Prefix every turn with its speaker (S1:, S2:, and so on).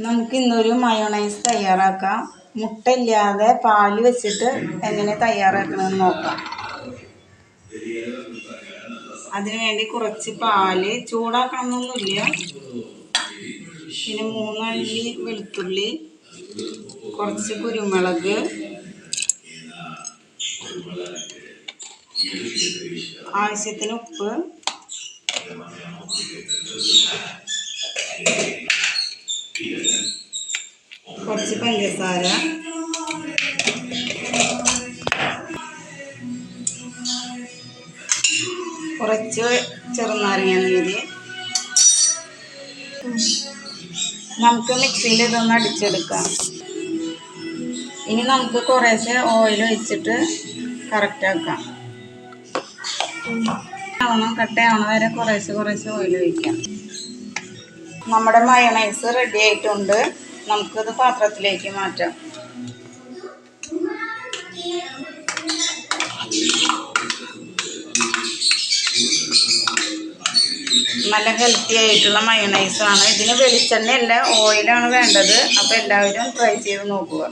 S1: നമുക്ക് ഇന്നൊരു മയോണൈസ് തയ്യാറാക്കാം. മുട്ടയില്ലാതെ പാല് വെച്ചിട്ട് എങ്ങനെ തയ്യാറാക്കണമെന്ന് നോക്കാം. അതിനുവേണ്ടി കുറച്ച് പാല് ചൂടാക്കണമെന്നൊന്നുമില്ല. പിന്നെ 3 അല്ലി വെളുത്തുള്ളി, കുറച്ച് കുരുമുളക്, ആവശ്യത്തിന് ഉപ്പ്, കുറച്ച് പഞ്ചസാര, കുറച്ച് ചെറുനാരങ്ങ നീര്. നമുക്ക് മിക്സിയിൽ ഇതൊന്ന് അടിച്ചെടുക്കാം. ഇനി നമുക്ക് കുറേശ്ശെ ഓയിൽ ഒഴിച്ചിട്ട് കറക്റ്റാക്കാം. കട്ടയാവണ വരെ കുറേശ്ശെ ഓയിൽ ഒഴിക്കാം. നമ്മുടെ മയോണൈസ് റെഡി ആയിട്ടുണ്ട്. നമുക്കിത് പാത്രത്തിലേക്ക് മാറ്റാം. നല്ല ഹെൽത്തി ആയിട്ടുള്ള മയോണൈസാണ്. ഇതിന് വെളിച്ചെണ്ണയല്ല, ഓയിലാണ് വേണ്ടത്. അപ്പോൾ എല്ലാവരും ട്രൈ ചെയ്ത് നോക്കുക.